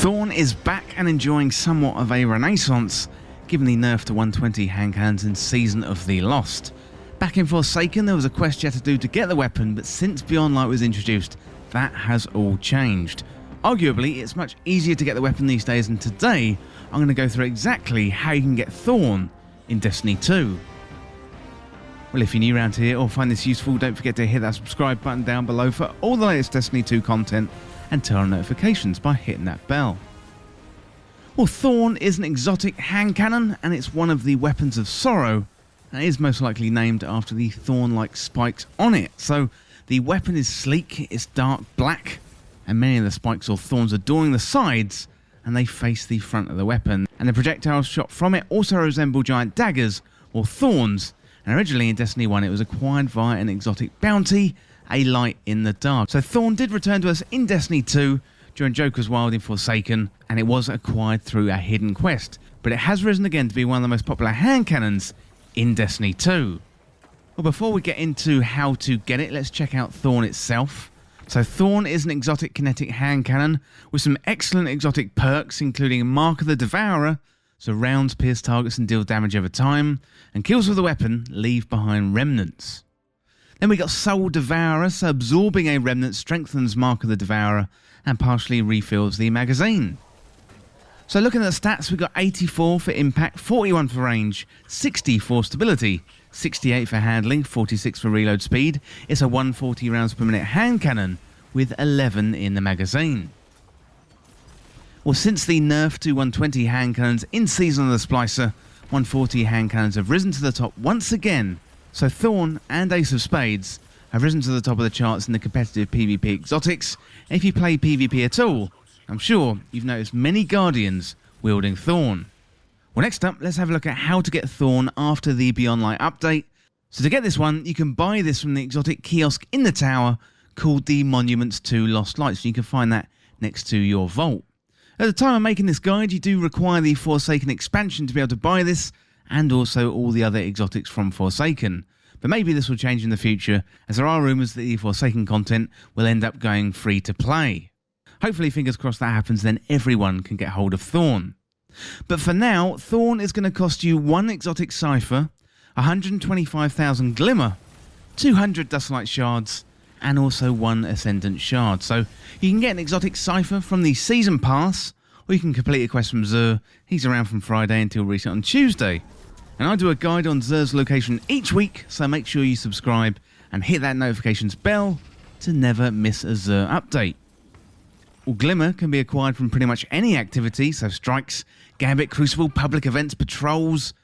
Thorn is back and enjoying somewhat of a renaissance, given the nerf to 120 hand cannons in Season of the Lost. Back in Forsaken there was a quest you had to do to get the weapon, but since Beyond Light was introduced, that has all changed. Arguably, it's much easier to get the weapon these days, and today I'm going to go through exactly how you can get Thorn in Destiny 2. Well, if you're new around here or find this useful, don't forget to hit that subscribe button down below for all the latest Destiny 2 content, and turn on notifications by hitting that bell. Well, Thorn is an exotic hand cannon, and it's one of the weapons of sorrow, and it is most likely named after the thorn-like spikes on it. So the weapon is sleek, it's dark black, and many of the spikes or thorns adorning the sides, and they face the front of the weapon. And the projectiles shot from it also resemble giant daggers or thorns, and originally in Destiny 1 it was acquired via an exotic bounty, a light in the dark. So Thorn did return to us in Destiny 2 during Joker's Wild in Forsaken, and it was acquired through a hidden quest, but it has risen again to be one of the most popular hand cannons in Destiny 2. Well, before we get into how to get it, let's check out Thorn itself. So Thorn is an exotic kinetic hand cannon with some excellent exotic perks, including Mark of the Devourer, so rounds pierce targets and deal damage over time, and kills with the weapon leave behind remnants. Then we got Soul Devourer, so absorbing a remnant strengthens Mark of the Devourer and partially refills the magazine. So looking at the stats, we got 84 for impact, 41 for range, 60 for stability, 68 for handling, 46 for reload speed. It's a 140 rounds per minute hand cannon with 11 in the magazine. Well, since the nerf to 120 hand cannons in Season of the Splicer, 140 hand cannons have risen to the top once again. So Thorn and Ace of Spades have risen to the top of the charts in the competitive PvP exotics, and if you play PvP at all, I'm sure you've noticed many Guardians wielding Thorn. Well, next up, let's have a look at how to get Thorn after the Beyond Light update. So to get this one, you can buy this from the exotic kiosk in the tower called the Monuments to Lost Lights. You can find that next to your vault. At the time of making this guide, you do require the Forsaken expansion to be able to buy this, and also all the other exotics from Forsaken. But maybe this will change in the future, as there are rumours that the Forsaken content will end up going free to play. Hopefully, fingers crossed that happens, then everyone can get hold of Thorn. But for now, Thorn is going to cost you 1 exotic cipher, 125,000 glimmer, 200 dustlight shards, and also 1 ascendant shard. So you can get an exotic cipher from the season pass, or you can complete a quest from Xur. He's around from Friday until reset on Tuesday. And I do a guide on Xur's location each week, so make sure you subscribe and hit that notifications bell to never miss a Xur update. Well, Glimmer can be acquired from pretty much any activity, so strikes, Gambit, Crucible, public events, patrols.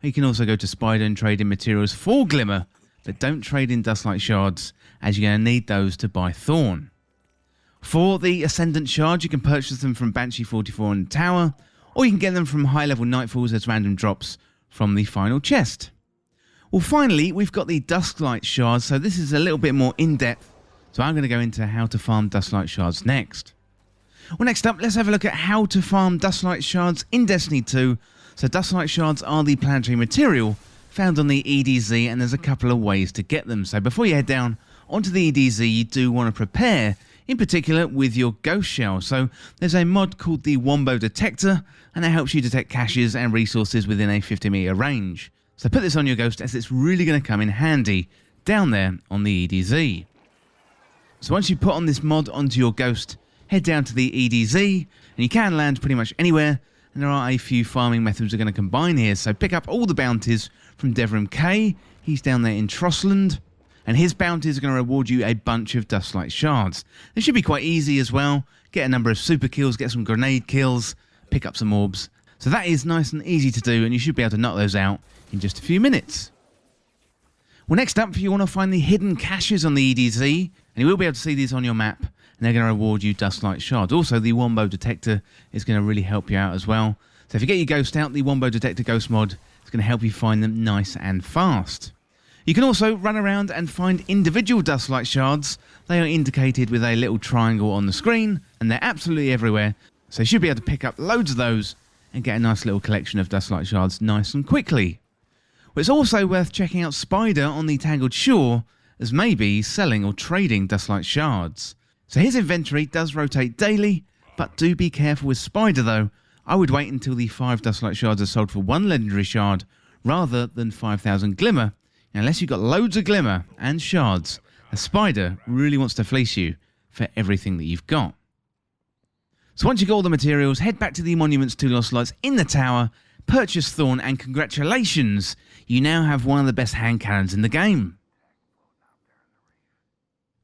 You can also go to Spider and trade in materials for Glimmer, but don't trade in Dustlight Shards, as you're going to need those to buy Thorn. For the Ascendant Shards, you can purchase them from Banshee 44 in the tower, or you can get them from high-level Nightfalls as random drops from the final chest. Well, finally, we've got the Dustlight Shards, so this is a little bit more in-depth, so I'm going to go into how to farm Dustlight Shards next. Well, next up, let's have a look at how to farm Dustlight Shards in Destiny 2. So Dustlight Shards are the planetary material found on the EDZ, and there's a couple of ways to get them. So before you head down onto the EDZ, you do want to prepare, in particular with your Ghost Shell. So there's a mod called the Wombo Detector, and that helps you detect caches and resources within a 50-meter range. So put this on your Ghost, as it's really going to come in handy down there on the EDZ. So once you put on this mod onto your Ghost, head down to the EDZ, and you can land pretty much anywhere, and there are a few farming methods we're going to combine here. So pick up all the bounties from Devrim K, he's down there in Trossland, and his bounties are going to reward you a bunch of Dustlight Shards. They should be quite easy as well. Get a number of super kills, get some grenade kills, pick up some orbs. So that is nice and easy to do, and you should be able to knock those out in just a few minutes. Well, next up, you want to find the hidden caches on the EDZ, and you will be able to see these on your map, and they're going to reward you Dustlight Shards. Also, the Wombo Detector is going to really help you out as well. So if you get your Ghost out, the Wombo Detector Ghost mod is going to help you find them nice and fast. You can also run around and find individual Dustlight Shards. They are indicated with a little triangle on the screen, and they're absolutely everywhere. So you should be able to pick up loads of those and get a nice little collection of Dustlight Shards nice and quickly. But it's also worth checking out Spider on the Tangled Shore, as maybe selling or trading Dustlight Shards. So his inventory does rotate daily, But do be careful with Spider though. I would wait until the 5 Dustlight Shards are sold for 1 Legendary Shard rather than 5,000 Glimmer. Unless you've got loads of Glimmer and Shards, a Spider really wants to fleece you for everything that you've got. So once you've got all the materials, head back to the Monuments to Lost Lights in the tower, purchase Thorn, and congratulations, you now have one of the best hand cannons in the game.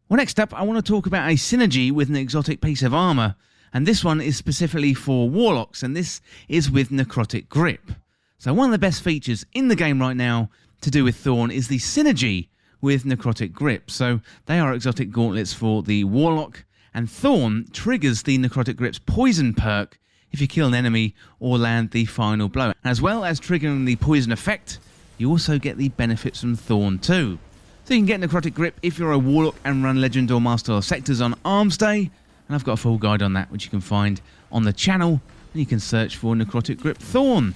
Well, next up, I want to talk about a synergy with an exotic piece of armour, and this one is specifically for Warlocks, and this is with Necrotic Grip. So one of the best features in the game right now to do with Thorn is the synergy with Necrotic Grip. So they are exotic gauntlets for the Warlock, and Thorn triggers the Necrotic Grip's poison perk if you kill an enemy or land the final blow. As well as triggering the poison effect, you also get the benefits from Thorn too. So you can get Necrotic Grip if you're a Warlock and run Legend or Master or Sectors on Arms Day, and I've got a full guide on that which you can find on the channel, and you can search for Necrotic Grip Thorn.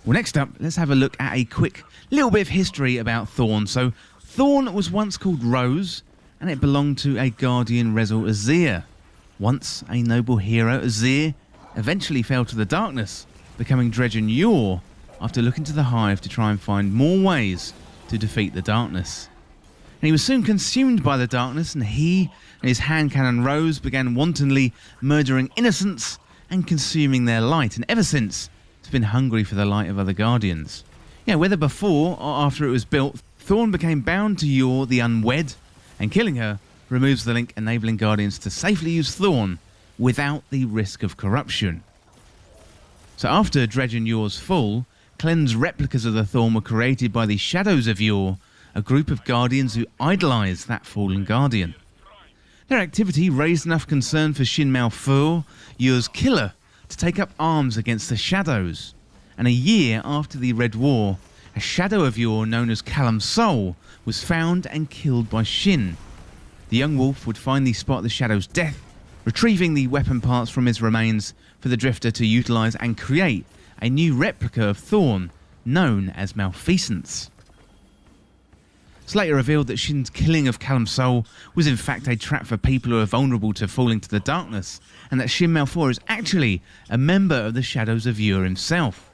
Well, next up, let's have a look at a quick little bit of history about Thorn. So Thorn was once called Rose, and it belonged to a guardian Rezel Azir. Once a noble hero, Azir eventually fell to the darkness, becoming Dredgen Yor after looking to the hive to try and find more ways to defeat the darkness. And he was soon consumed by the darkness, and he and his hand cannon Rose began wantonly murdering innocents and consuming their light, and ever since it's been hungry for the light of other guardians. Yeah, whether before or after it was built, Thorn became bound to Yor the Unwed, and killing her removes the link, enabling guardians to safely use Thorn without the risk of corruption. So after Dredgen Yor's fall, cleansed replicas of the Thorn were created by the Shadows of Yor, a group of guardians who idolize that fallen guardian. Their activity raised enough concern for Shin Malfur, Yor's killer, to take up arms against the Shadows. And a year after the Red War, a Shadow of Yor known as Callum Soul was found and killed by Shin. The young wolf would finally spot the Shadow's death, retrieving the weapon parts from his remains for the Drifter to utilise and create a new replica of Thorn, known as Malfeasance. It's later revealed that Shin's killing of Callum Soul was in fact a trap for people who are vulnerable to falling to the darkness, and that Shin Malfur is actually a member of the Shadows of Yor himself.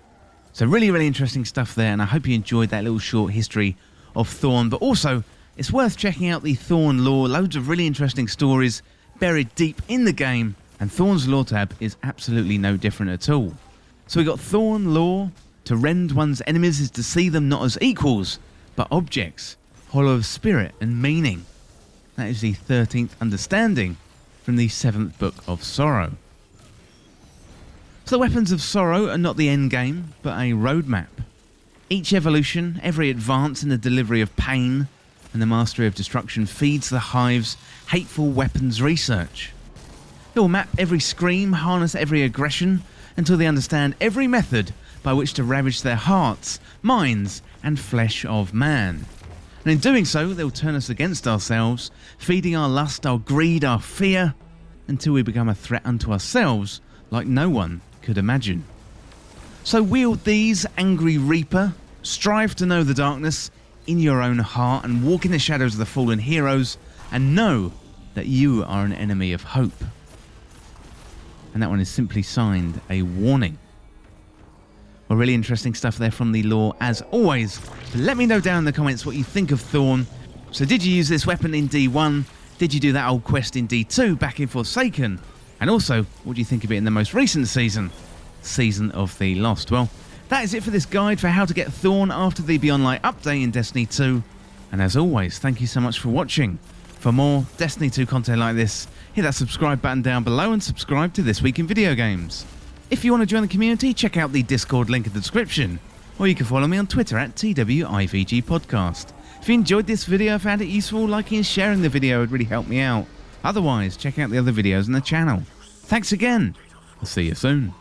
So really interesting stuff there, and I hope you enjoyed that little short history of Thorn, but also it's worth checking out the Thorn lore. Loads of really interesting stories buried deep in the game, and Thorn's lore tab is absolutely no different at all. So we got Thorn lore: to rend one's enemies is to see them not as equals, but objects, hollow of spirit and meaning. That is the 13th understanding from the 7th Book of Sorrow. So the weapons of sorrow are not the end game, but a roadmap. Each evolution, every advance in the delivery of pain and the mastery of destruction feeds the hive's hateful weapons research. They will map every scream, harness every aggression, until they understand every method by which to ravage their hearts, minds, and flesh of man. And in doing so, they'll turn us against ourselves, feeding our lust, our greed, our fear, until we become a threat unto ourselves like no one could imagine. So wield these, Angry Reaper, strive to know the darkness in your own heart and walk in the shadows of the fallen heroes, and know that you are an enemy of hope. And that one is simply signed a warning. Well, really interesting stuff there from the lore as always. Let me know down in the comments what you think of Thorn. So did you use this weapon in D1? Did you do that old quest in D2 back in Forsaken? And also, what do you think of it in the most recent season? Season of the Lost. Well, that is it for this guide for how to get Thorn after the Beyond Light update in Destiny 2. And as always, thank you so much for watching. For more Destiny 2 content like this, hit that subscribe button down below and subscribe to This Week in Video Games. If you want to join the community, check out the Discord link in the description, or you can follow me on Twitter at TWIVG Podcast. If you enjoyed this video, found it useful, liking and sharing the video would really help me out. Otherwise, check out the other videos on the channel. Thanks again. I'll see you soon.